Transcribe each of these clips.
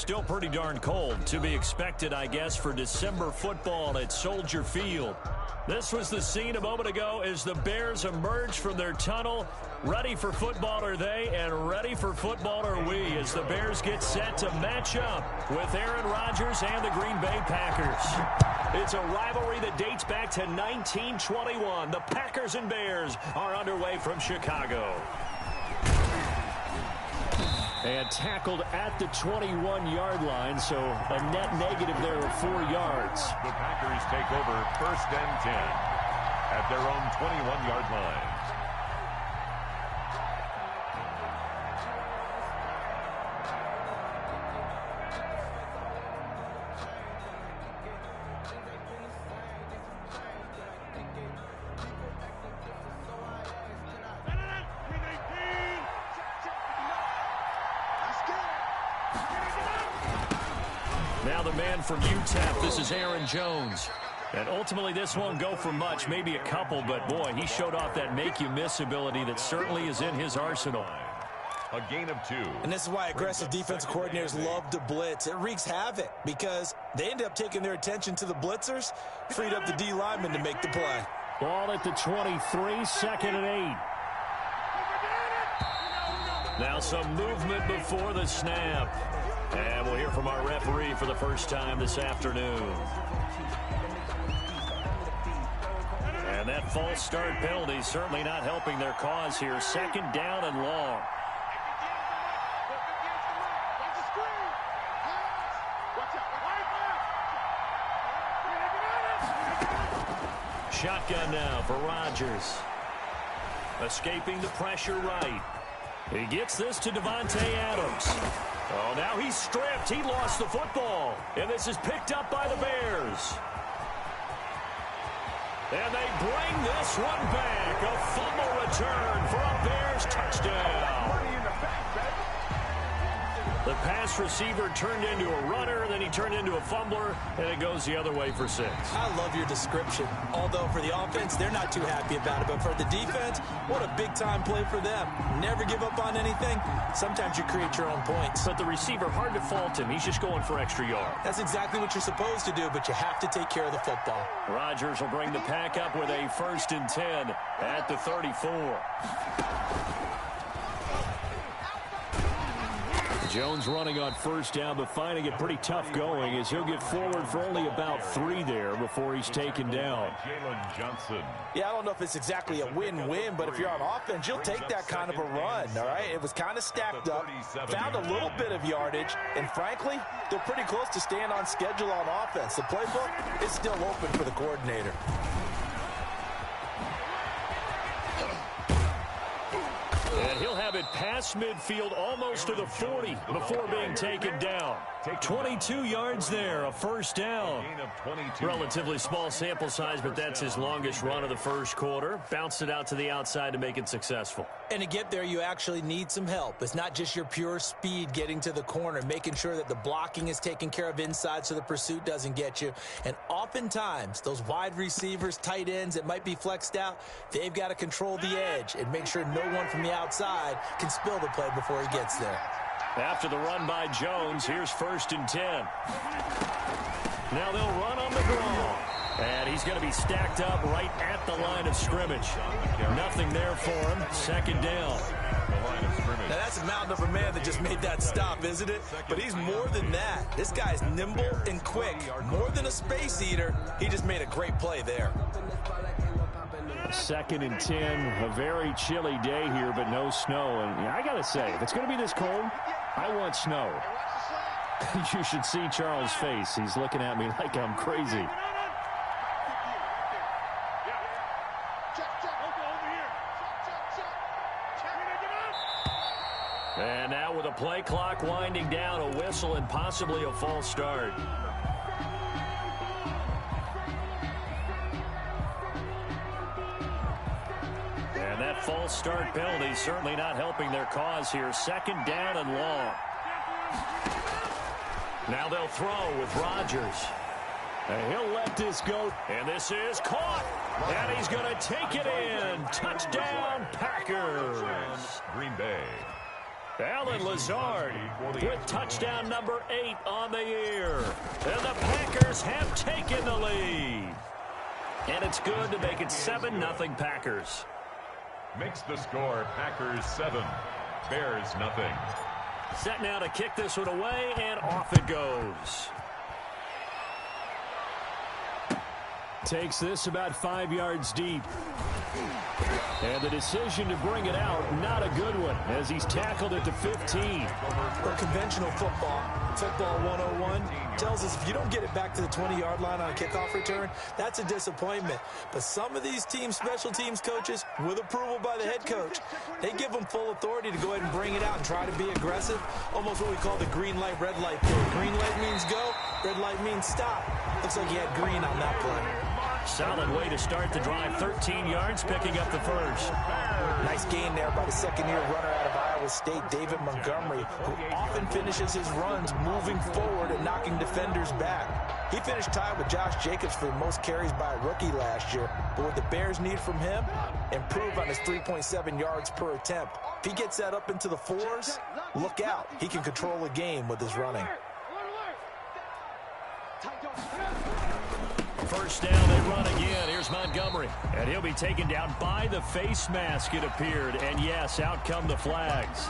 still pretty darn cold. To be expected, I guess, for December football at Soldier Field. This was the scene a moment ago as the Bears emerged from their tunnel. Ready for football are they, and ready for football are we, as the Bears get set to match up with Aaron Rodgers and the Green Bay Packers. It's a rivalry that dates back to 1921. The Packers and Bears are underway from Chicago. And tackled at the 21-yard line, so a net negative there of 4 yards. The Packers take over 1st and 10 at their own 21-yard line. Now the man from UTEP, this is Aaron Jones. And ultimately this won't go for much, maybe a couple, but boy, he showed off that make-you-miss ability that certainly is in his arsenal. A gain of 2. And this is why aggressive defensive coordinators love to blitz. It wreaks havoc because they end up taking their attention to the blitzers, freed up the D lineman to make the play. Ball at the 23, 2nd and 8. Now some movement before the snap. And we'll hear from our referee for the first time this afternoon. And that false start penalty certainly not helping their cause here. 2nd down and long. Shotgun now for Rodgers. Escaping the pressure right. He gets this to Devontae Adams. Oh, now he's stripped. He lost the football. And this is picked up by the Bears. And they bring this one back. A fumble return for a Bears touchdown. The pass receiver turned into a runner, then he turned into a fumbler, and it goes the other way for 6. I love your description. Although for the offense, they're not too happy about it. But for the defense, what a big-time play for them. Never give up on anything. Sometimes you create your own points. But the receiver, hard to fault him. He's just going for extra yards. That's exactly what you're supposed to do, but you have to take care of the football. Rodgers will bring the pack up with a 1st and 10 at the 34. Jones running on 1st down, but finding it pretty tough going as he'll get forward for only about 3 there before he's taken down. Jalen Johnson. Yeah, I don't know if it's exactly a win-win, but if you're on offense, you'll take that kind of a run, all right? It was kind of stacked up, found a little bit of yardage, and frankly, they're pretty close to staying on schedule on offense. The playbook is still open for the coordinator. And he'll have it past midfield almost to the 40 before being taken down. 22 yards there, a 1st down. Relatively small sample size, but that's his longest run of the 1st quarter. Bounced it out to the outside to make it successful. And to get there, you actually need some help. It's not just your pure speed getting to the corner, making sure that the blocking is taken care of inside so the pursuit doesn't get you. And oftentimes, those wide receivers, tight ends that might be flexed out, they've got to control the edge and make sure no one from the outside can spill the play before he gets there. After the run by Jones, here's 1st and 10. Now they'll run on the draw. And he's going to be stacked up right at the line of scrimmage. Nothing there for him. 2nd down. Now that's a mountain of a man that just made that stop, isn't it? But he's more than that. This guy's nimble and quick. More than a space eater. He just made a great play there. 2nd and 10. A very chilly day here, but no snow. And I got to say, if it's going to be this cold, I want snow. You should see Charles' face. He's looking at me like I'm crazy. And now with a play clock winding down, a whistle and possibly a false start. And that false start penalty certainly not helping their cause here. 2nd down and long. Now they'll throw with Rodgers. And he'll let this go. And this is caught. And he's going to take it in. Touchdown, Packers. Green Bay. Alan Lazard with touchdown number 8 on the year. And the Packers have taken the lead. And it's good to make it 7-0 Packers. Makes the score Packers 7, Bears nothing. Set now to kick this one away, and off it goes. Takes this about 5 yards deep. And the decision to bring it out, not a good one, as he's tackled at the 15. Well, conventional football 101, tells us if you don't get it back to the 20-yard line on a kickoff return, that's a disappointment. But some of these team special teams coaches, with approval by the head coach, they give them full authority to go ahead and bring it out and try to be aggressive, almost what we call the green light, red light thing. Green light means go, red light means stop. Looks like he had green on that play. Solid way to start the drive, 13 yards, picking up the first. Nice gain there by the second-year runner out of Iowa State, David Montgomery, who often finishes his runs moving forward and knocking defenders back. He finished tied with Josh Jacobs for the most carries by a rookie last year. But what the Bears need from him, improve on his 3.7 yards per attempt. If he gets that up into the 4s, look out. He can control the game with his running. First down, they run again. Here's Montgomery. And he'll be taken down by the face mask, it appeared. And yes, out come the flags.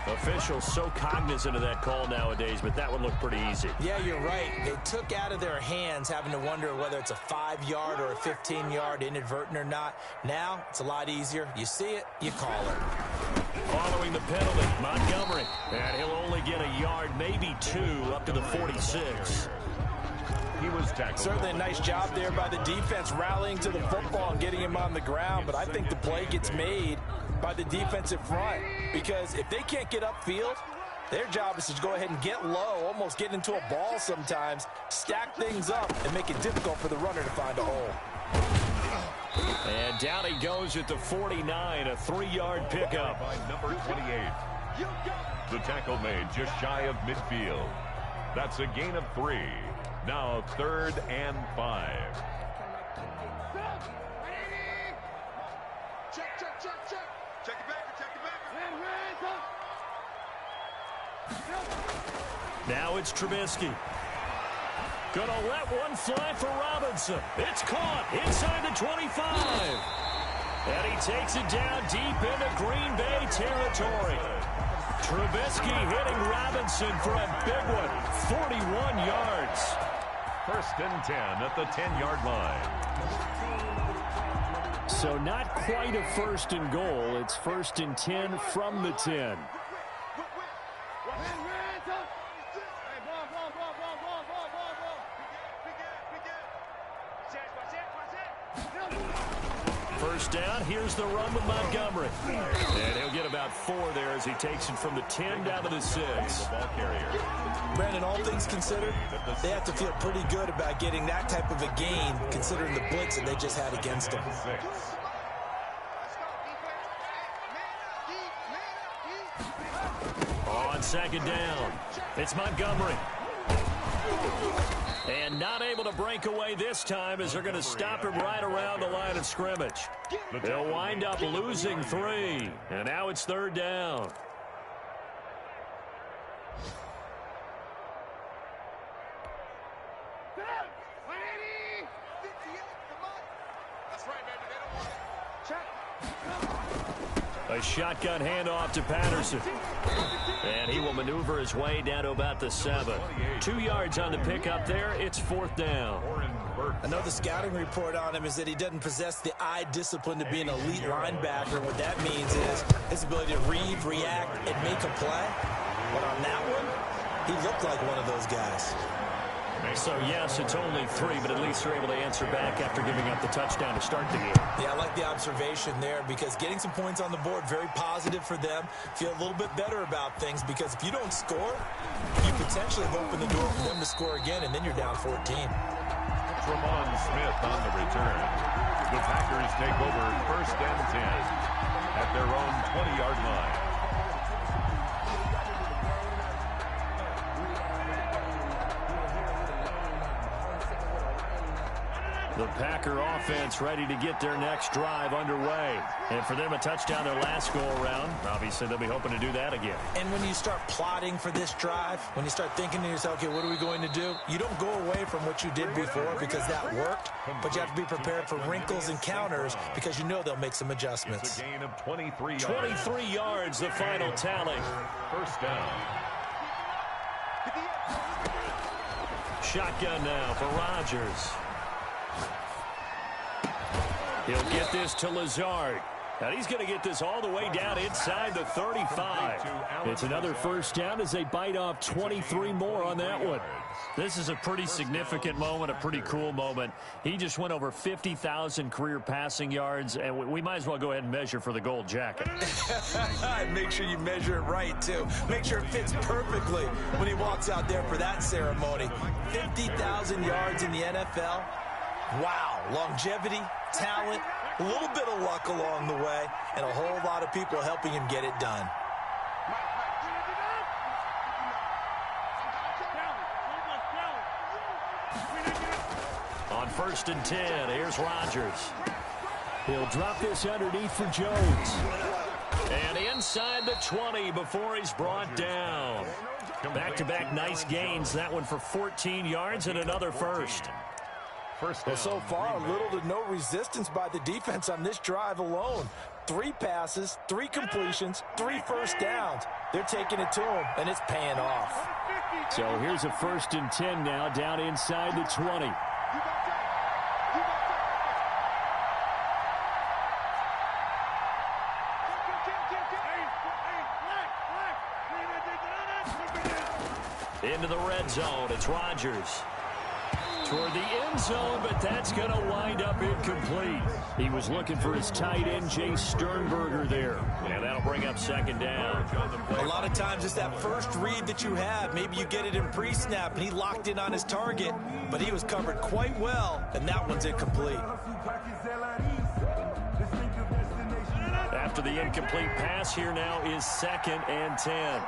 Officials so cognizant of that call nowadays, but that one looked pretty easy. Yeah, you're right. They took out of their hands having to wonder whether it's a 5-yard or a 15-yard inadvertent or not. Now, it's a lot easier. You see it, you call it. Following the penalty, Montgomery. And he'll only get a yard, maybe 2, up to the 46. He was tackled. Certainly a nice job there by the defense rallying to the football and getting him on the ground, but I think the play gets made by the defensive front because if they can't get upfield, their job is to go ahead and get low, almost get into a ball sometimes, stack things up, and make it difficult for the runner to find a hole. And down he goes at the 49, a 3-yard pickup. By number 28. The tackle made just shy of midfield. That's a gain of 3. Now 3rd and 5. Check it back. Now it's Trubisky. Gonna let one fly for Robinson. It's caught inside the 25. And he takes it down deep into Green Bay territory. Trubisky hitting Robinson for a big one. 41 yards. 1st and 10 at the 10-yard line. So not quite a 1st and goal. It's 1st and 10 from the 10. First down, here's the run with Montgomery. And he'll get about 4 there as he takes it from the 10 down to the 6. Brandon, all things considered, they have to feel pretty good about getting that type of a gain considering the blitz that they just had against them. On 2nd down, it's Montgomery. And not able to break away this time as they're going to stop him right around the line of scrimmage. They'll wind up losing 3. And now it's 3rd down. A shotgun handoff to Patterson. And he will maneuver his way down to about the 7. 2 yards on the pickup there. It's 4th down. I know the scouting report on him is that he doesn't possess the eye discipline to be an elite linebacker. What that means is his ability to read, react, and make a play. But on that one, he looked like one of those guys. So, yes, it's only 3, but at least they're able to answer back after giving up the touchdown to start the game. Yeah, I like the observation there because getting some points on the board, very positive for them. Feel a little bit better about things because if you don't score, you potentially have opened the door for them to score again, and then you're down 14. Tremont Smith on the return. The Packers take over 1st and 10 at their own 20-yard line. The Packer offense ready to get their next drive underway. And for them, a touchdown their last go-around. Obviously, they'll be hoping to do that again. And when you start plotting for this drive, when you start thinking to yourself, okay, what are we going to do? You don't go away from what you did before because that worked, but you have to be prepared for wrinkles and counters because you know they'll make some adjustments. It's a gain of 23 yards. 23 yards, the final tally. First down. Shotgun now for Rodgers. He'll get this to Lazard. And he's going to get this all the way down inside the 35. It's another first down as they bite off 23 more on that one. This is a pretty significant moment, a pretty cool moment. He just went over 50,000 career passing yards, and we might as well go ahead and measure for the gold jacket. Make sure you measure it right, too. Make sure it fits perfectly when he walks out there for that ceremony. 50,000 yards in the NFL. Wow, longevity, talent, a little bit of luck along the way, and a whole lot of people helping him get it done. On 1st and 10, here's Rodgers. He'll drop this underneath for Jones. And inside the 20 before he's brought down. Back-to-back nice gains. That one for 14 yards and another first. Well, so far, little to no resistance by the defense on this drive alone. 3 passes, 3 completions, 3 first downs. They're taking it to him, and it's paying off. So here's a 1st and 10 now, down inside the 20. Into the red zone, it's Rodgers. Toward the end zone, but that's going to wind up incomplete. He was looking for his tight end, Jay Sternberger there. And that'll bring up 2nd down. A lot of times it's that first read that you have. Maybe you get it in pre-snap, and he locked in on his target, but he was covered quite well, and that one's incomplete. After the incomplete pass, here now is 2nd and 10.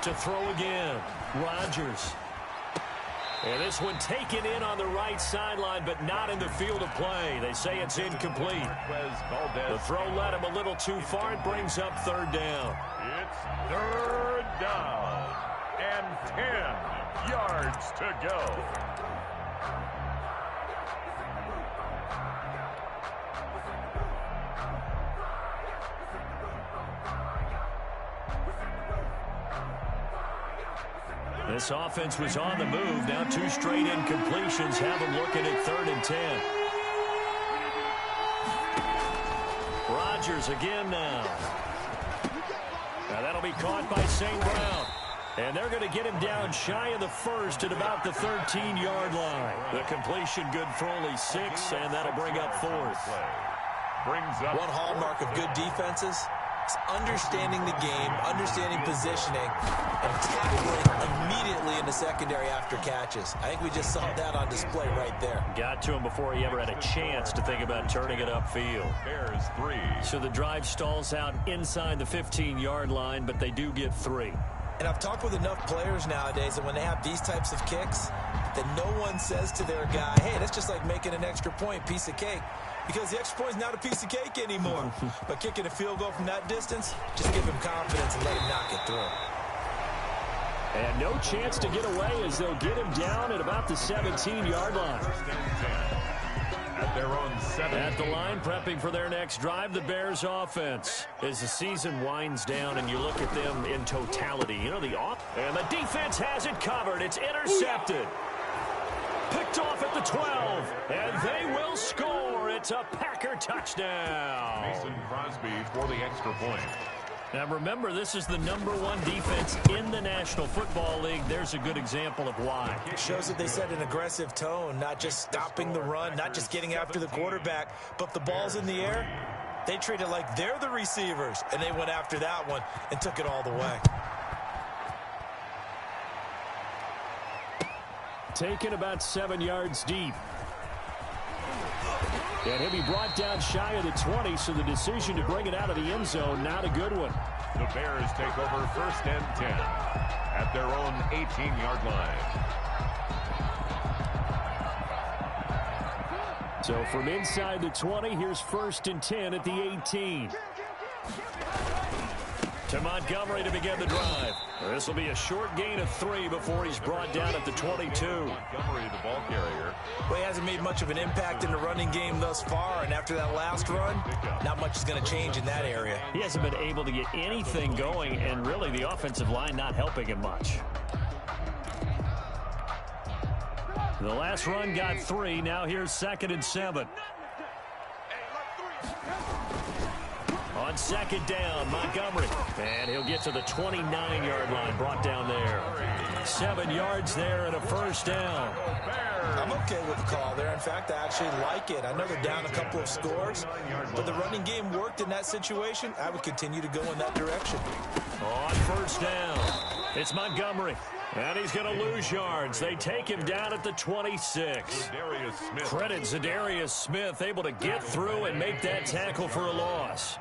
To throw again. Rodgers. And this one taken in on the right sideline, but not in the field of play. They say it's incomplete. The throw led him a little too far. It brings up 3rd down. It's 3rd down and 10 yards to go. This offense was on the move. Now 2 straight incompletions have them looking at 3rd and 10. Rodgers again now. Now that'll be caught by St. Brown. And they're going to get him down shy of the 1st at about the 13-yard line. The completion good for only 6, and that'll bring up 4th. One hallmark of good defenses is understanding the game, understanding positioning, and tackling immediately in the secondary after catches. I think we just saw that on display right there. Got to him before he ever had a chance to think about turning it upfield. Bears 3. So the drive stalls out inside the 15-yard line, but they do get 3. And I've talked with enough players nowadays that when they have these types of kicks, that no one says to their guy, hey, that's just like making an extra point, piece of cake. Because the extra point is not a piece of cake anymore. But kicking a field goal from that distance, just give him confidence and let him knock it through. And no chance to get away as they'll get him down at about the 17-yard line. At their own 7. At the line, prepping for their next drive, the Bears offense. As the season winds down and you look at them in totality, you know, and the defense has it covered. It's intercepted. Picked off at the 12, and they will score. It's a Packer touchdown. Mason Crosby for the extra point. Now remember, this is the #1 defense in the National Football League. There's a good example of why. It shows that they set an aggressive tone, not just stopping the run, not just getting after the quarterback, but the ball's in the air. They treat it like they're the receivers, and they went after that one and took it all the way. Taken about 7 yards deep. And he'll be brought down shy of the 20, so the decision to bring it out of the end zone, not a good one. The Bears take over 1st and 10 at their own 18-yard line. So from inside the 20, here's 1st and 10 at the 18. To Montgomery to begin the drive. This will be a short gain of 3 before he's brought down at the 22. Montgomery, the ball carrier. Well, he hasn't made much of an impact in the running game thus far, and after that last run, not much is going to change in that area. He hasn't been able to get anything going, and really the offensive line not helping him much. The last run got 3. Now here's 2nd and 7. On 2nd down, Montgomery. And he'll get to the 29-yard line, brought down there. 7 yards there and a 1st down. I'm okay with the call there. In fact, I actually like it. I know they're down a couple of scores, but the running game worked in that situation. I would continue to go in that direction. On 1st down, it's Montgomery. And he's going to lose yards. They take him down at the 26. Credit Zadarius Smith, able to get through and make that tackle for a loss.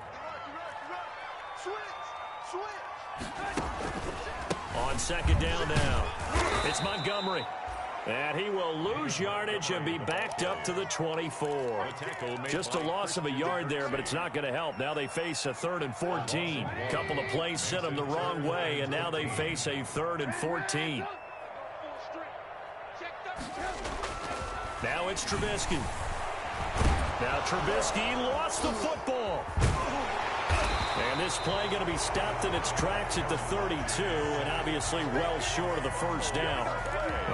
On 2nd down now, it's Montgomery. And he will lose yardage and be backed up to the 24. Just a loss of a yard there, but it's not going to help. Now they face a 3rd and 14. A couple of plays sent them the wrong way, and now they face a 3rd and 14. Now it's Trubisky. Now Trubisky lost the football. And this play going to be stopped in its tracks at the 32, and obviously well short of the 1st down.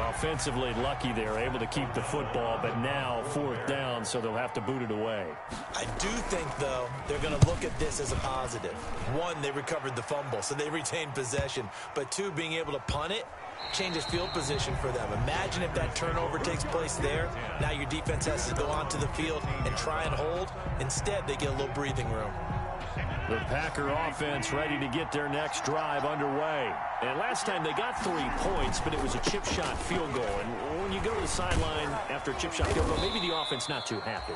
Offensively lucky they're able to keep the football, but now 4th down, so they'll have to boot it away. I do think, though, they're going to look at this as a positive. 1, they recovered the fumble, so they retained possession. But 2, being able to punt it changes field position for them. Imagine if that turnover takes place there. Now your defense has to go onto the field and try and hold. Instead, they get a little breathing room. The Packer offense ready to get their next drive underway. And last time they got 3 points, but it was a chip shot field goal. And when you go to the sideline after a chip shot field goal, maybe the offense not too happy.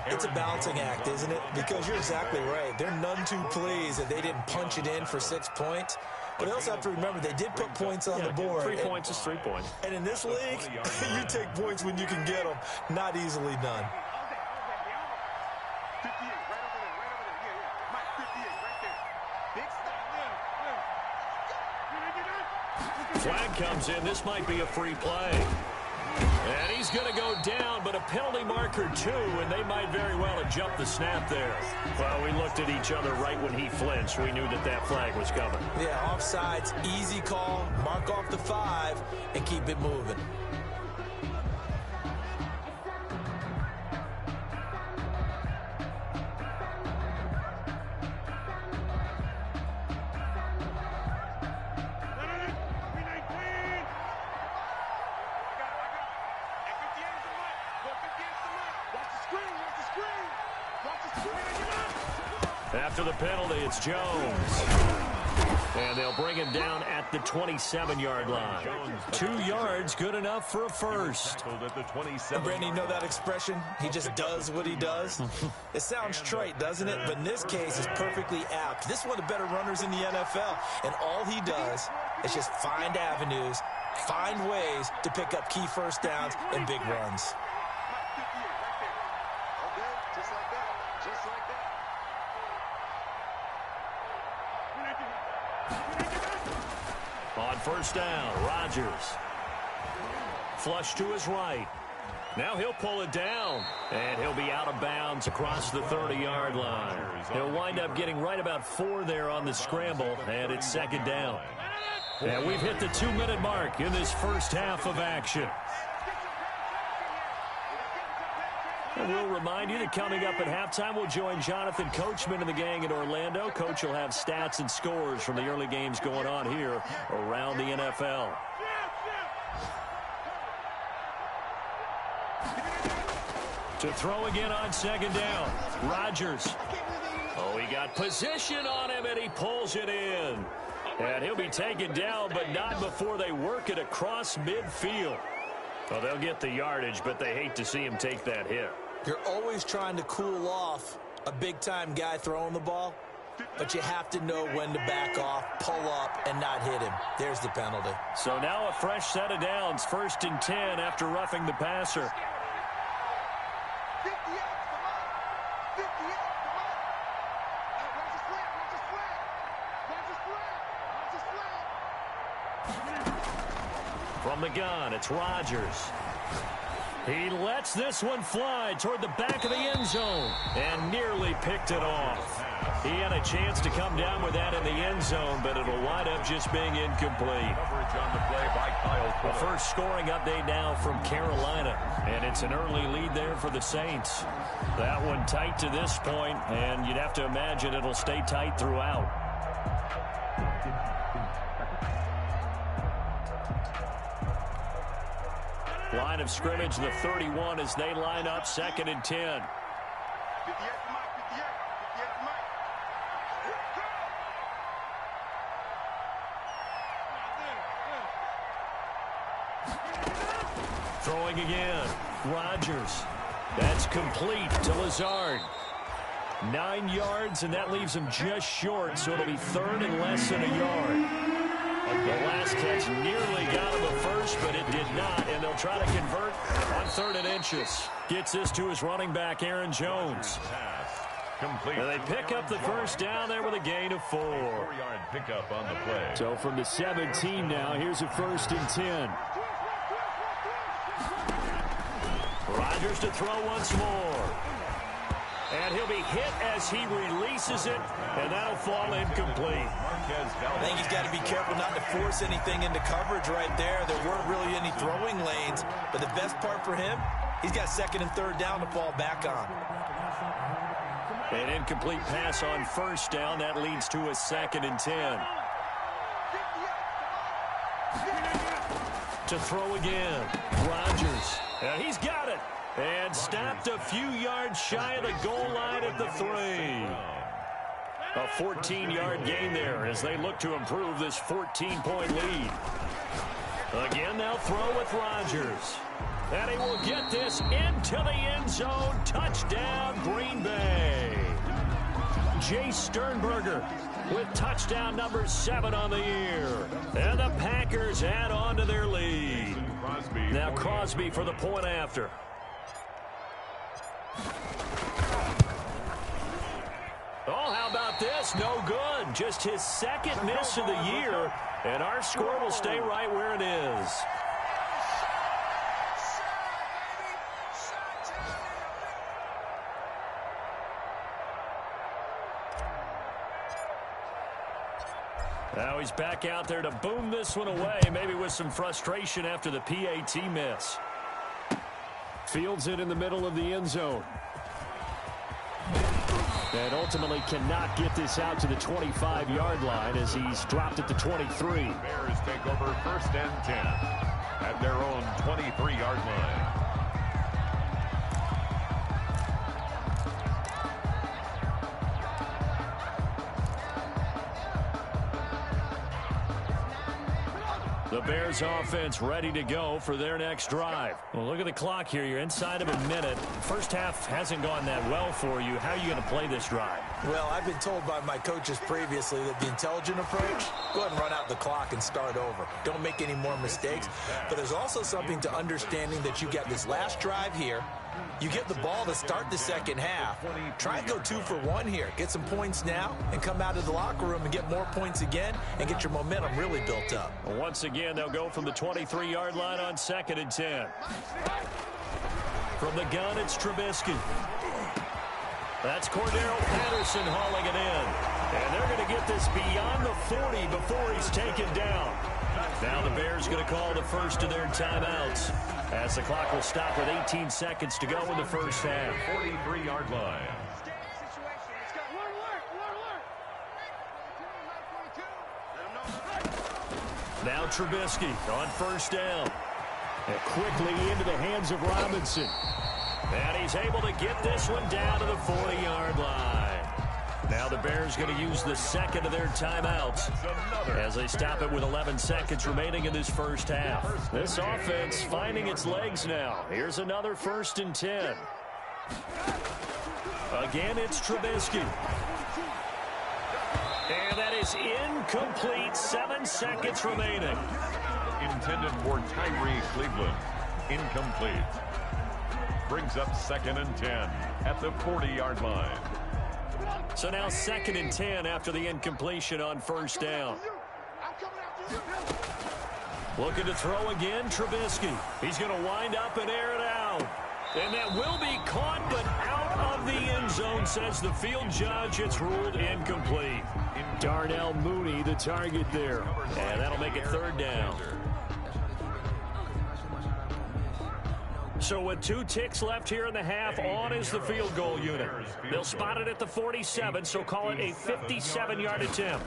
It's a balancing act, isn't it? Because you're exactly right. They're none too pleased that they didn't punch it in for 6 points. But they also have to remember they did put points on the board. 3 points is 3 points. And in this league, you take points when you can get them. Not easily done. Flag comes in. This might be a free play. And he's going to go down, but a penalty marker too, and they might very well have jumped the snap there. Well, we looked at each other right when he flinched. We knew that that flag was coming. Yeah, offsides, easy call, mark off the 5, and keep it moving. After the penalty, it's Jones. And they'll bring him down at the 27-yard line. 2 yards, good enough for a first. And Brandon, you know that expression? He just does what he does? It sounds trite, doesn't it? But in this case, it's perfectly apt. This is one of the better runners in the NFL. And all he does is just find avenues, find ways to pick up key first downs and big runs. On first down, Rodgers. Flush to his right. Now he'll pull it down, and he'll be out of bounds across the 30-yard line. He'll wind up getting right about 4 there on the scramble, and it's 2nd down. And we've hit the 2-minute mark in this first half of action. And we'll remind you that coming up at halftime, we'll join Jonathan Coachman and the gang in Orlando. Coach will have stats and scores from the early games going on here around the NFL. To throw again on 2nd down, Rodgers. Oh, he got position on him, and he pulls it in. And he'll be taken down, but not before they work it across midfield. Well, they'll get the yardage, but they hate to see him take that hit. You're always trying to cool off a big-time guy throwing the ball, but you have to know when to back off, pull up, and not hit him. There's the penalty. So now a fresh set of downs, 1st and 10 after roughing the passer. From the gun, it's Rodgers. He lets this one fly toward the back of the end zone and nearly picked it off. He had a chance to come down with that in the end zone, but it'll wind up just being incomplete. Coverage on the play by Kyle. The first scoring update now from Carolina, and it's an early lead there for the Saints. That one tight to this point, and you'd have to imagine it'll stay tight throughout. Line of scrimmage, the 31 as they line up, 2nd and 10. Throwing again, Rodgers. That's complete to Lazard. 9 yards, and that leaves him just short, so it'll be 3rd and less than a yard. The last catch nearly got him a first, but it did not, and they'll try to convert on 3rd and inches. Gets this to his running back, Aaron Jones. And they pick up the first down there with a gain of 4. 4-yard pickup on the play. So from the 17 now, here's a 1st and 10. Rodgers to throw once more. And he'll be hit as he releases it, and that'll fall incomplete. I think he's got to be careful not to force anything into coverage right there. There weren't really any throwing lanes, but the best part for him, he's got 2nd and 3rd down to fall back on. An incomplete pass on 1st down. That leads to a 2nd and 10. To throw again, Rodgers. And he's got it. And stopped a few yards shy of the goal line at the 3. A 14-yard gain there as they look to improve this 14-point lead. Again, they'll throw with Rodgers. And he will get this into the end zone. Touchdown, Green Bay. Jay Sternberger with touchdown number 7 on the year. And the Packers add on to their lead. Now Crosby for the point after. Oh, how about this? No good. Just his 2nd miss of the year, and our score will stay right where it is. Now he's back out there to boom this one away, maybe with some frustration after the PAT miss. Fields it in the middle of the end zone. And ultimately cannot get this out to the 25-yard line as he's dropped at the 23. Bears take over 1st and 10 at their own 23-yard line. The Bears offense ready to go for their next drive. Well, look at the clock here. You're inside of a minute. First half hasn't gone that well for you. How are you going to play this drive? Well, I've been told by my coaches previously that the intelligent approach, go ahead and run out the clock and start over. Don't make any more mistakes. But there's also something to understanding that you got this last drive here. You get the ball to start the second half. Try and go 2 for 1 here. Get some points now and come out of the locker room and get more points again and get your momentum really built up. Once again, they'll go from the 23-yard line on 2nd and 10. From the gun, it's Trubisky. That's Cordero Patterson hauling it in. And they're going to get this beyond the 40 before he's taken down. Now the Bears going to call the first of their timeouts as the clock will stop with 18 seconds to go in the first half. 43-yard line. Now Trubisky on 1st down. And quickly into the hands of Robinson. And he's able to get this one down to the 40-yard line. Now the Bears going to use the 2nd of their timeouts as they stop it with 11 seconds remaining in this first half. This offense finding its legs now. Here's another 1st and 10. Again, it's Trubisky. And that is incomplete. 7 seconds remaining. Intended for Tyree Cleveland. Incomplete. brings up 2nd and 10 at the 40-yard line. So now 2nd and 10 after the incompletion on first down. Looking to throw again, Trubisky. He's going to wind up and air it out. And that will be caught, but out of the end zone, says the field judge. It's ruled incomplete. Darnell Mooney, the target there. And that'll make it 3rd down. So with 2 ticks left here in the half, on is the field goal unit. They'll spot it at the 47, so call it a 57-yard attempt.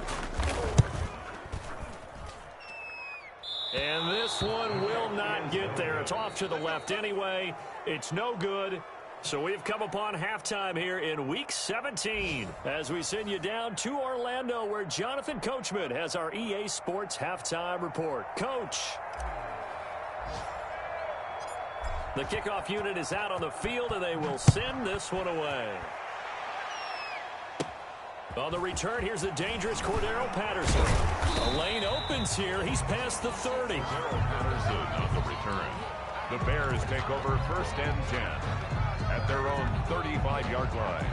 And this one will not get there. It's off to the left anyway. It's no good. So we've come upon halftime here in Week 17 as we send you down to Orlando, where Jonathan Coachman has our EA Sports Halftime Report. Coach. The kickoff unit is out on the field, and they will send this one away. On the return, here's the dangerous Cordero Patterson. A lane opens here. He's past the 30. Cordero Patterson on the return. The Bears take over 1st and 10 at their own 35-yard line.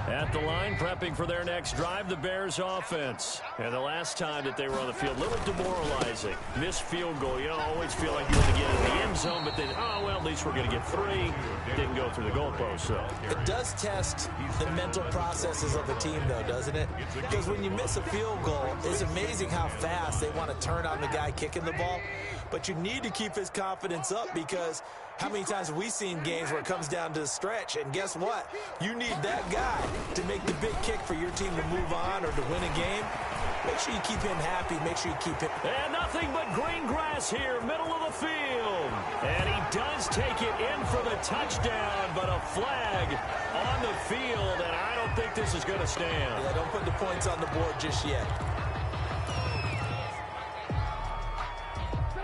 At the line, prepping for their next drive, the Bears offense. And the last time that they were on the field, a little demoralizing. Missed field goal. You know, always feel like you're going to get in the end zone, but then, oh, well, at least we're going to get 3. Didn't go through the goalpost, so. It does test the mental processes of a team, though, doesn't it? Because when you miss a field goal, it's amazing how fast they want to turn on the guy kicking the ball. But you need to keep his confidence up, because how many times have we seen games where it comes down to the stretch? And guess what? You need that guy to make the big kick for your team to move on or to win a game. Make sure you keep him happy. Make sure you keep him. And nothing but green grass here, middle of the field. And he does take it in for the touchdown, but a flag on the field, and I don't think this is going to stand. Yeah, don't put the points on the board just yet.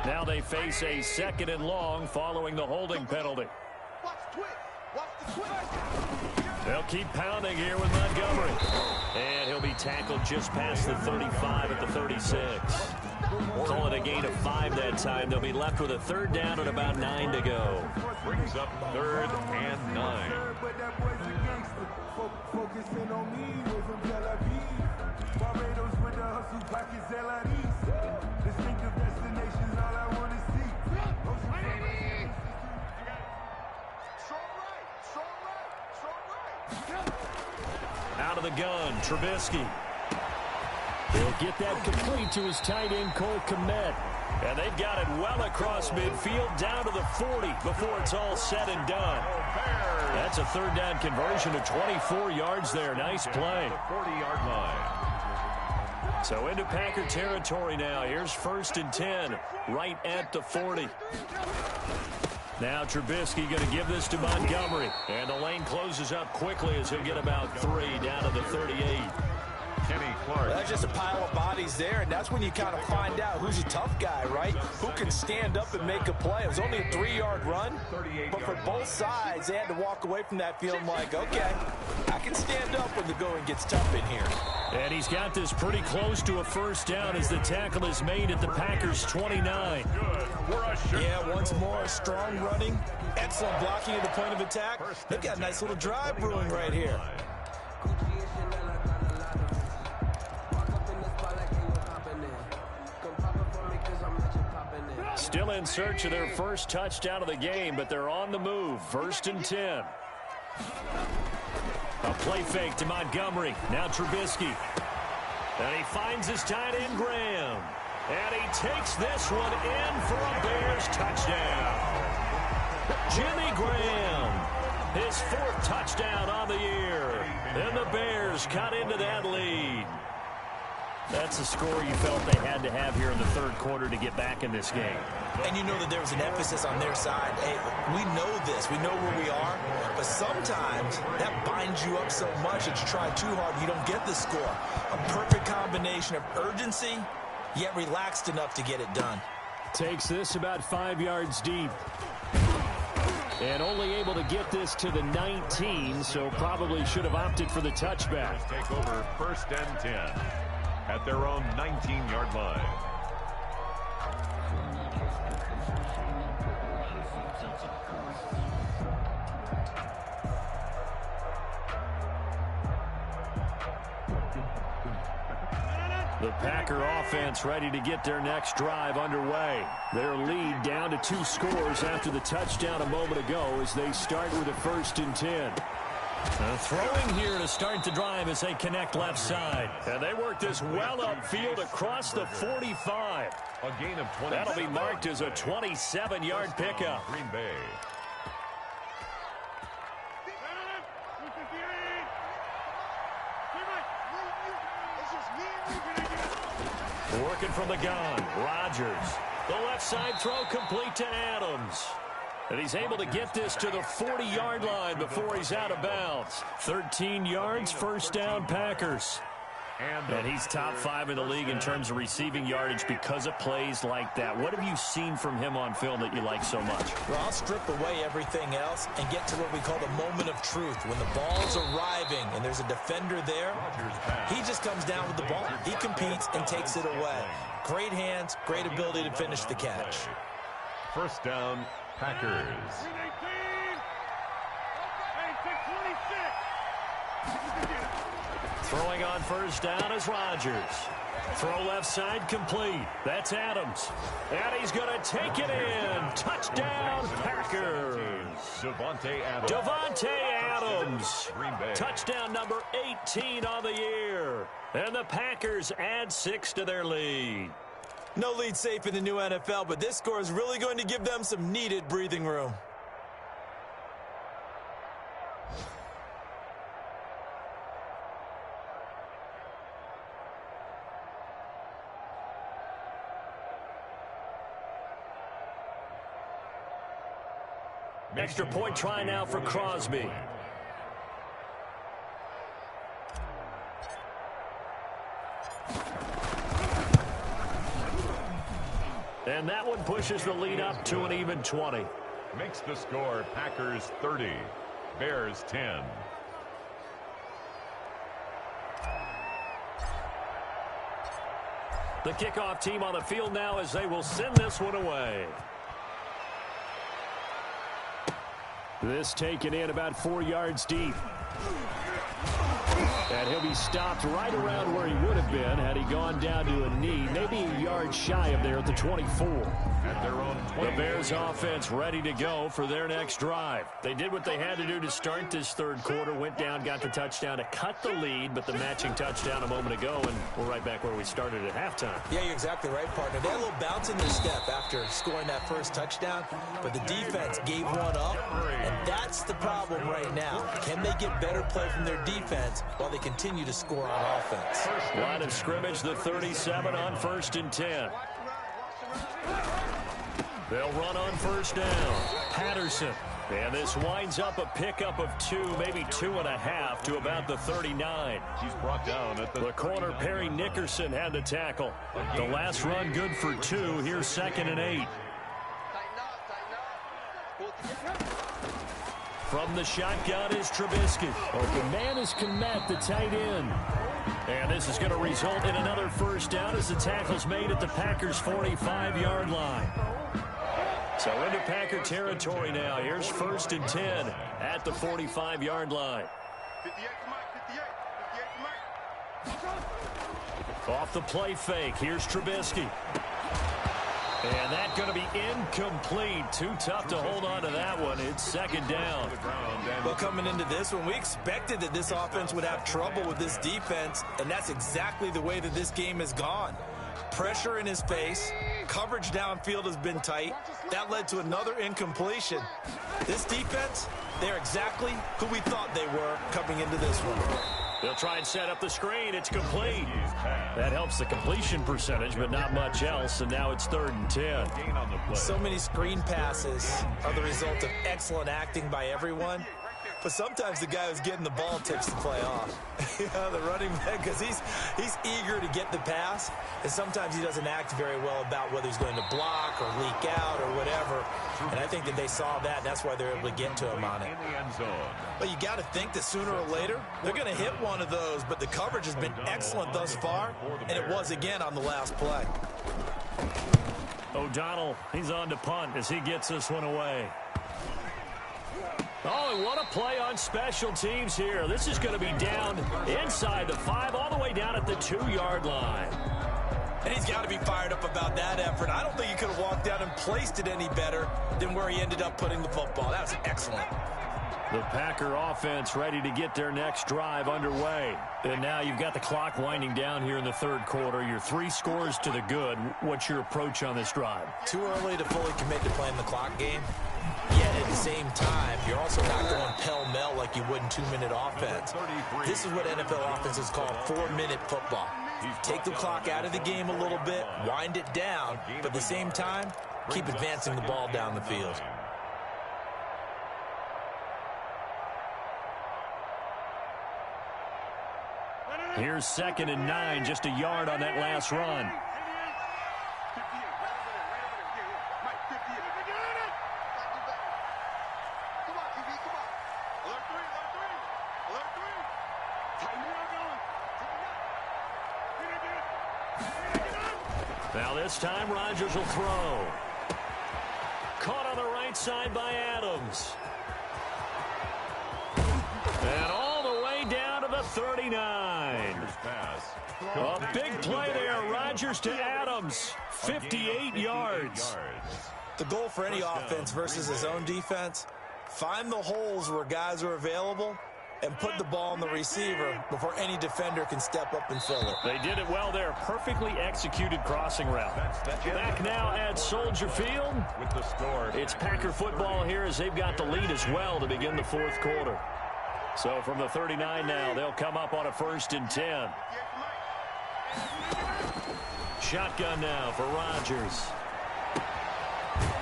Now they face a 2nd and long following the holding penalty. They'll keep pounding here with Montgomery. And he'll be tackled just past the 35 at the 36. Call it a gain of 5 that time. They'll be left with a 3rd down and about 9 to go. Brings up 3rd and 9. Out of the gun, Trubisky. He'll get that complete to his tight end, Cole Kmet. And they've got it well across midfield down to the 40 before it's all said and done. That's a 3rd down conversion of 24 yards there. Nice play. 40-yard line. So into Packer territory now. Here's 1st and 10 right at the 40. Now Trubisky going to give this to Montgomery. And the lane closes up quickly as he'll get about 3 down to the 38. Kenny Clark. Well, that's just a pile of bodies there, and that's when you kind of find out who's a tough guy, right? Who can stand up and make a play. It was only a 3-yard run, but for both sides, they had to walk away from that feeling like, okay, I can stand up when the going gets tough in here. And he's got this pretty close to a 1st down as the tackle is made at the Packers' 29. Yeah, once more, strong running, excellent blocking at the point of attack. They've got a nice little drive brewing right here. Still in search of their first touchdown of the game, but they're on the move. 1st and 10. A play fake to Montgomery. Now Trubisky. And he finds his tight end, Graham. And he takes this one in for a Bears touchdown. Jimmy Graham, his 4th touchdown on the year. And the Bears cut into that lead. That's a score you felt they had to have here in the 3rd quarter to get back in this game. And you know that there was an emphasis on their side. Hey, we know this. We know where we are. But sometimes that binds you up so much that you try too hard, you don't get the score. A perfect combination of urgency, yet relaxed enough to get it done. Takes this about 5 yards deep. And only able to get this to the 19, so probably should have opted for the touchback. Take over 1st and 10 at their own 19-yard line. The Packer offense ready to get their next drive underway. Their lead down to 2 scores after the touchdown a moment ago as they start with a 1st and 10. Throwing here to start the drive as they connect left side. And they work this well upfield across the 45. A gain of 20. That'll be marked as a 27-yard pickup. Green Bay. Working from the gun, Rodgers. The left side throw complete to Adams. And he's able to get this to the 40-yard line before he's out of bounds. 13 yards, 1st down, Packers. And he's top 5 in the league in terms of receiving yardage because of plays like that. What have you seen from him on film that you like so much? Well, I'll strip away everything else and get to what we call the moment of truth. When the ball's arriving and there's a defender there, he just comes down with the ball. He competes and takes it away. Great hands, great ability to finish the catch. 1st down, Packers. Throwing on 1st down is Rodgers. Throw left side complete. That's Adams. And he's going to take it in. Touchdown, Packers. Davante Adams. Touchdown number 18 on the year. And the Packers add 6 to their lead. No lead safe in the new NFL, but this score is really going to give them some needed breathing room. Extra point try now for Crosby. And that one pushes the lead up to an even 20. Makes the score Packers 30, Bears 10. The kickoff team on the field now as they will send this one away. This taken in about 4 yards deep. And he'll be stopped right around where he would have been had he gone down to a knee, maybe a yard shy of there at the 24. At their own 20. The Bears offense ready to go for their next drive. They did what they had to do to start this 3rd quarter, went down, got the touchdown to cut the lead, but the matching touchdown a moment ago, and we're right back where we started at halftime. Yeah, you're exactly right, partner. They had a little bounce in their step after scoring that 1st touchdown, but the defense gave one up, and that's the problem right now. Can they get better play from their defense while they continue to score on offense? Line of scrimmage, the 37 on 1st and 10. They'll run on 1st down. Patterson. And this winds up a pickup of 2, maybe 2.5 to about the 39. He's brought down at the corner, Perry Nickerson, had the tackle. The last run good for 2. Here's 2nd and 8. From the shotgun is Trubisky. Open man is Kmet, the tight end. And this is going to result in another 1st down as the tackle's made at the Packers' 45-yard line. So into Packer territory now. Here's 1st and 10 at the 45-yard line. 58 to Mike. Off the play fake. Here's Trubisky. And that's going to be incomplete. Too tough to hold on to that one. It's 2nd down. Well, coming into this one, we expected that this offense would have trouble with this defense, and that's exactly the way that this game has gone. Pressure in his face. Coverage downfield has been tight. That led to another incompletion. This defense, they're exactly who we thought they were coming into this one. They'll try and set up the screen. It's complete. That helps the completion percentage, but not much else. And now it's 3rd and 10. So many screen passes are the result of excellent acting by everyone. But sometimes the guy who's getting the ball takes the play off. The running back, because he's eager to get the pass, and sometimes he doesn't act very well about whether he's going to block or leak out or whatever. And I think that they saw that, and that's why they're able to get to him on it. But you got to think that sooner or later, they're going to hit one of those, but the coverage has been excellent thus far, and it was again on the last play. O'Donnell, he's on to punt as he gets this one away. Oh, and what a play on special teams here. This is going to be down inside the 5, all the way down at the 2-yard line. And he's got to be fired up about that effort. I don't think he could have walked down and placed it any better than where he ended up putting the football. That was excellent. The Packer offense ready to get their next drive underway. And now you've got the clock winding down here in the third quarter. You're 3 scores to the good. What's your approach on this drive? Too early to fully commit to playing the clock game. Yet at the same time, you're also not going pell-mell like you would in 2-minute offense. This is what NFL offenses call 4-minute football. Take the clock out of the game a little bit, wind it down, but at the same time, keep advancing the ball down the field. Here's 2nd and 9, just a yard on that last run. Now this time, Rodgers will throw. Caught on the right side by Adams. And all the way down to the 39. A big play there. Rodgers to Adams. 58 yards. The goal for any offense versus his own defense, find the holes where guys are available and put the ball on the receiver before any defender can step up and fill it. They did it well there. Perfectly executed crossing route. Back now at Soldier Field. It's Packer football here as they've got the lead as well to begin the fourth quarter. So from the 39 now, they'll come up on a 1st and 10. Shotgun now for Rodgers.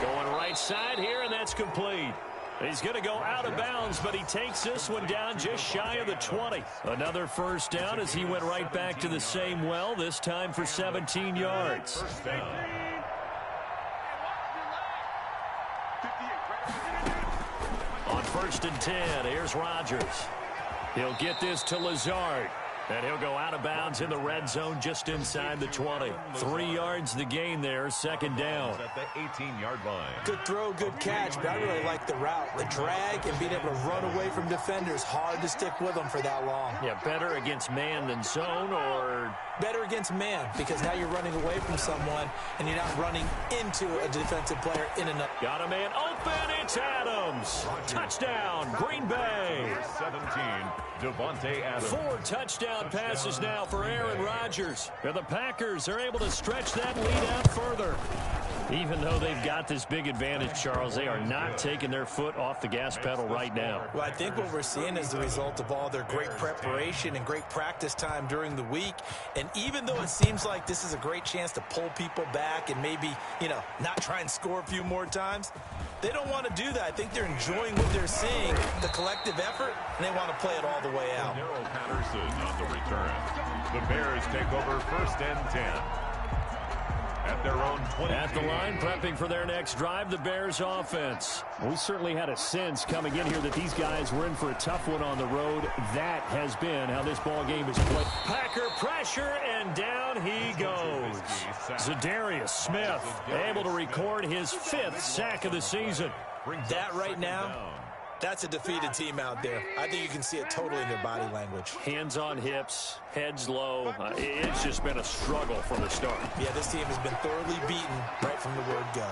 Going right side here, and that's complete. He's going to go out of bounds, but he takes this one down just shy of the 20. Another first down as he went right back to the same well, this time for 17 yards. On 1st and 10, here's Rodgers. He'll get this to Lazard. And he'll go out of bounds in the red zone just inside the 20. 3 yards the gain there, 2nd down. At the 18-yard line. Good throw, good catch, but I really like the route. The drag and being able to run away from defenders. Hard to stick with them for that long. Yeah, better against man than zone, or better against man, because now you're running away from someone and you're not running into a defensive player in another. Got a man open. It's Adams. Touchdown, Green Bay. 17, Devontae Adams. 4 touchdown passes now for Aaron Rodgers. And the Packers are able to stretch that lead out further. Even though they've got this big advantage, Charles, they are not taking their foot off the gas pedal right now. Well, I think what we're seeing is the result of all their great preparation and great practice time during the week. And even though it seems like this is a great chance to pull people back and maybe, not try and score a few more times, they don't want to do that. I think they're enjoying what they're seeing, the collective effort, and they want to play it all the way out. Darrell Patterson on the return. The Bears take over 1st and 10. At their own 20. At the line, prepping for their next drive, the Bears offense. We certainly had a sense coming in here that these guys were in for a tough one on the road. That has been how this ball game is played. Packer pressure, and down he goes. Zadarius Smith able to record his 5th sack of the season. That right now, that's a defeated team out there. I think you can see it totally in their body language. Hands on hips, heads low. It's just been a struggle from the start. Yeah, this team has been thoroughly beaten right from the word go.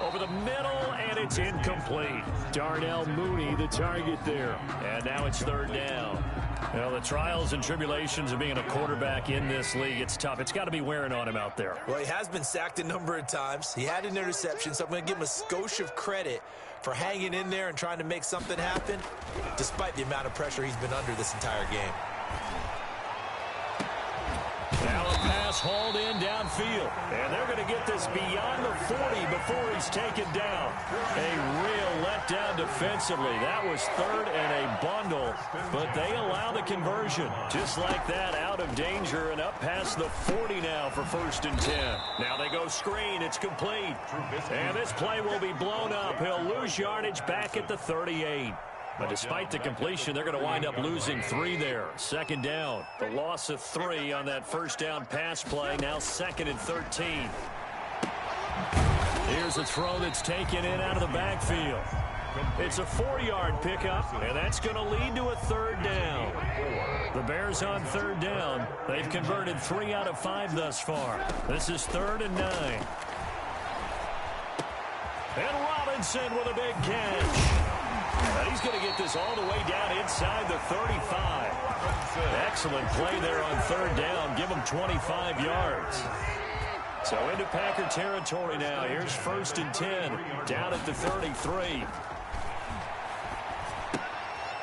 Over the middle, and it's incomplete. Darnell Mooney, the target there. And now it's 3rd down. Well, the trials and tribulations of being a quarterback in this league, it's tough. It's got to be wearing on him out there. Well, he has been sacked a number of times. He had an interception, so I'm going to give him a skosh of credit for hanging in there and trying to make something happen, despite the amount of pressure he's been under this entire game. Now a pass hauled in downfield. And they're going to get this beyond the 40 before he's taken down. A real letdown defensively. That was 3rd and a bundle. But they allow the conversion. Just like that, out of danger and up past the 40 now for 1st and 10. Now they go screen. It's complete. And this play will be blown up. He'll lose yardage back at the 38. But despite the completion, they're going to wind up losing 3 there. 2nd down. The loss of 3 on that 1st down pass play. Now 2nd and 13. Here's a throw that's taken in out of the backfield. It's a 4-yard pickup, and that's going to lead to a third down. The Bears on third down. They've converted 3 out of 5 thus far. This is 3rd and 9. And Robinson with a big catch. And he's going to get this all the way down inside the 35. Excellent play there on third down. Give him 25 yards. So into Packer territory now. Here's 1st and 10 down at the 33.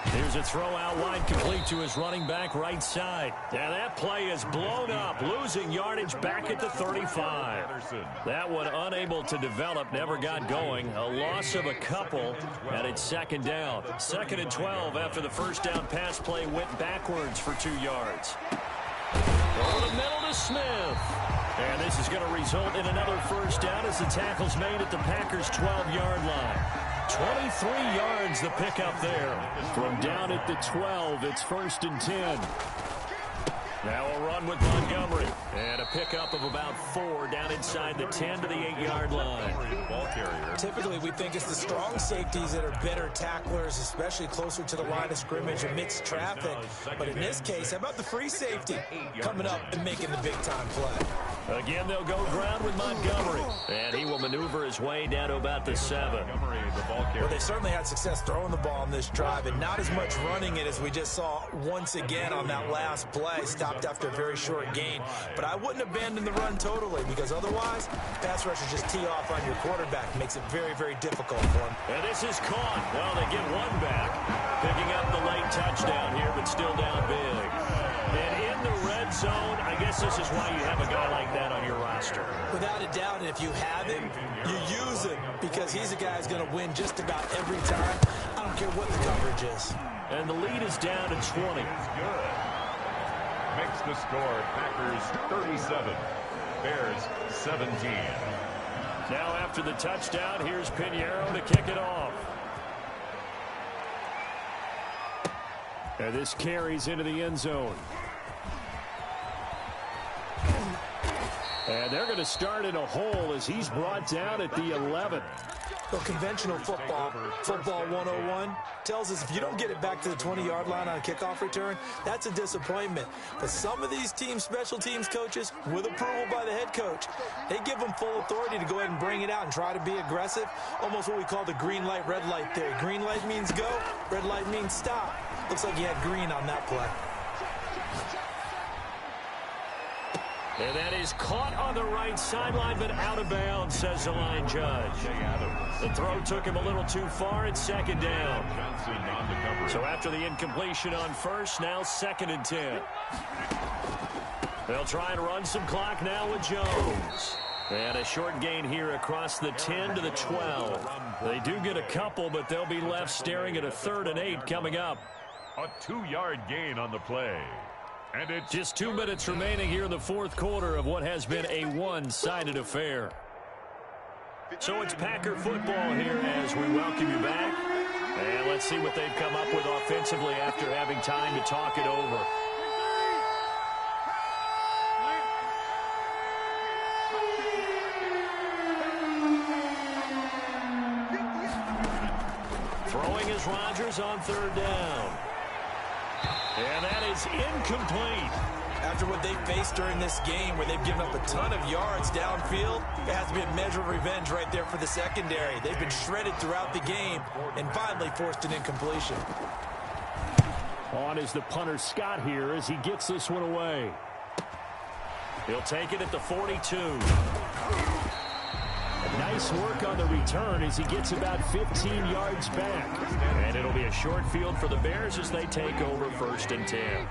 Here's a throw out wide, complete to his running back right side. And that play is blown up, losing yardage back at the 35. That one unable to develop, never got going. A loss of a couple, and it's 2nd down. 2nd and 12 after the first down pass play went backwards for 2 yards. Over the middle to Smith. And this is going to result in another first down as the tackle's made at the Packers' 12-yard line. 23 yards the pickup there. From down at the 12, it's 1st and 10. Now a run with Montgomery. And a pickup of about 4 down inside the 10 to the 8-yard line. Ball carrier. Typically, we think it's the strong safeties that are better tacklers, especially closer to the line of scrimmage amidst traffic. But in this case, how about the free safety coming up and making the big-time play? Again, they'll go ground with Montgomery. And he will maneuver his way down to about the 7. Well, they certainly had success throwing the ball in this drive, and not as much running it as we just saw once again on that last play. Stopped after a very short gain. But I wouldn't abandon the run totally, because otherwise, pass rushers just tee off on your quarterback. Makes it very, very difficult for him. And this is caught. Well, they get one back. Picking up the late touchdown here, but still down big. And in the red zone, I guess this is why you have a guy like that on your roster. Without a doubt, and if you have him, you use him, because he's a guy who's going to win just about every time. I don't care what the coverage is. And the lead is down to 20. Good. Makes the score Packers 37, Bears 17. Now after the touchdown, here's Pinheiro to kick it off. And this carries into the end zone. And they're going to start in a hole as he's brought down at the 11. Well, conventional football 101, tells us if you don't get it back to the 20-yard line on a kickoff return, that's a disappointment. But some of these team special teams coaches, with approval by the head coach, they give them full authority to go ahead and bring it out and try to be aggressive, almost what we call the green light, red light theory. Green light means go, red light means stop. Looks like he had green on that play. And that is caught on the right sideline, but out of bounds, says the line judge. The throw took him a little too far. It's 2nd down. So after the incompletion on first, now 2nd and 10. They'll try and run some clock now with Jones. And a short gain here across the 10 to the 12. They do get a couple, but they'll be left staring at a 3rd and 8 coming up. A 2-yard gain on the play. And it's just 2 minutes remaining here in the 4th quarter of what has been a one-sided affair. So it's Packer football here as we welcome you back. And let's see what they've come up with offensively after having time to talk it over. Throwing is Rodgers on 3rd down. And that is incomplete. After what they faced during this game, where they've given up a ton of yards downfield, it has to be a measure of revenge right there for the secondary. They've been shredded throughout the game and finally forced an incompletion. On is the punter Scott here as he gets this one away. He'll take it at the 42. Nice work on the return as he gets about 15 yards back. And it'll be a short field for the Bears as they take over 1st and 10.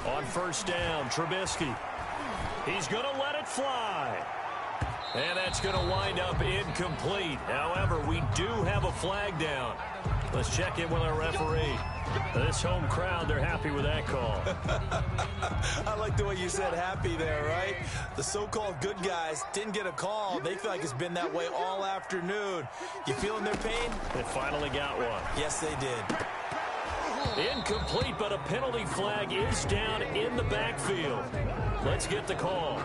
On 1st down, Trubisky. He's going to let it fly. And that's going to wind up incomplete. However, we do have a flag down. Let's check in with our referee. This home crowd, they're happy with that call. I like the way you said happy there, right? The so-called good guys didn't get a call. They feel like it's been that way all afternoon. You feeling their pain? They finally got one. Yes, they did. Incomplete, but a penalty flag is down in the backfield. Let's get the call.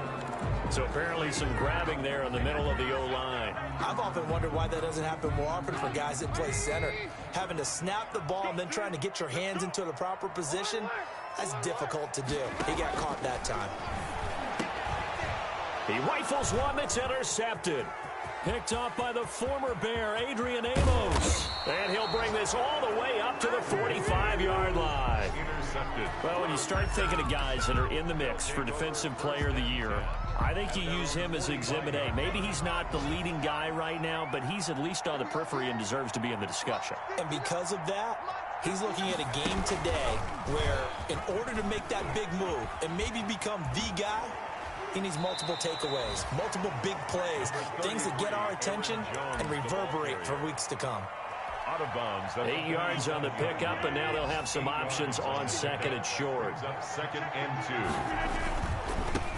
So apparently some grabbing there in the middle of the O-line. I've often wondered why that doesn't happen more often for guys that play center. Having to snap the ball and then trying to get your hands into the proper position, that's difficult to do. He got caught that time. He rifles one that's intercepted. Picked off by the former Bear, Adrian Amos. And he'll bring this all the way up to the 45-yard line. Intercepted. Well, when you start thinking of guys that are in the mix for Defensive Player of the Year, I think you use him as Exhibit A. Maybe he's not the leading guy right now, but he's at least on the periphery and deserves to be in the discussion. And because of that, he's looking at a game today where in order to make that big move and maybe become the guy, he needs multiple takeaways, multiple big plays, things that get our attention and reverberate for weeks to come. Out of bounds. 8 yards on the pickup, and now they'll have some options on second and short. Up 2nd and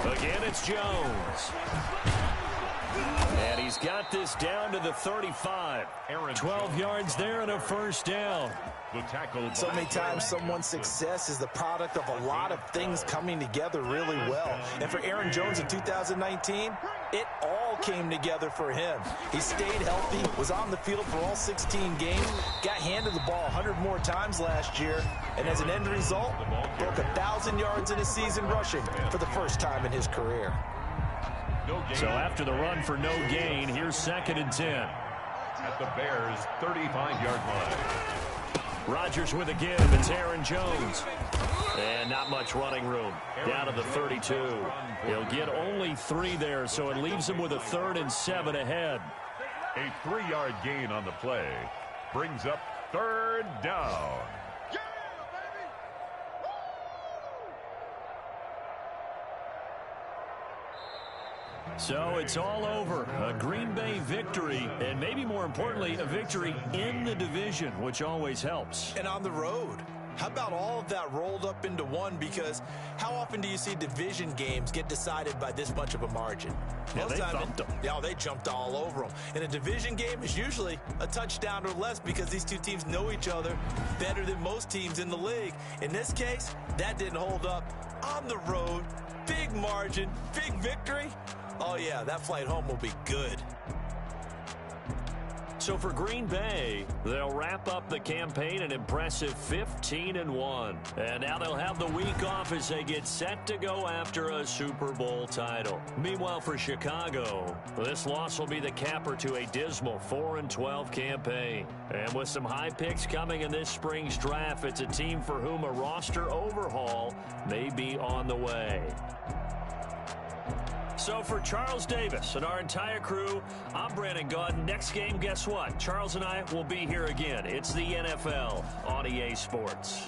2. Again, it's Jones. And he's got this down to the 35. 12 yards there and a first down. The tackle. So many times someone's success is the product of a lot of things coming together really well. And for Aaron Jones in 2019, it all came together for him. He stayed healthy, was on the field for all 16 games, got handed the ball 100 more times last year, and as an end result, broke 1,000 yards in a season rushing for the first time in his career. So after the run for no gain, here's 2nd and 10. At the Bears' 35-yard line. Rodgers with a give. It's Aaron Jones. And not much running room. Down to the 32. He'll get only 3 there, so it leaves him with a 3rd and 7 ahead. A 3-yard gain on the play brings up 3rd down. So it's all over. A Green Bay victory, and maybe more importantly, a victory in the division, which always helps. And on the road. How about all of that rolled up into one? Because how often do you see division games get decided by this much of a margin? Yeah, they thumped them. Yeah, they jumped all over them. And a division game is usually a touchdown or less because these two teams know each other better than most teams in the league. In this case, that didn't hold up. On the road, big margin, big victory. Oh, yeah, that flight home will be good. So for Green Bay, they'll wrap up the campaign an impressive 15-1. And now they'll have the week off as they get set to go after a Super Bowl title. Meanwhile, for Chicago, this loss will be the capper to a dismal 4-12 campaign. And with some high picks coming in this spring's draft, it's a team for whom a roster overhaul may be on the way. So for Charles Davis and our entire crew, I'm Brandon Gaudin. Next game, guess what? Charles and I will be here again. It's the NFL on EA Sports.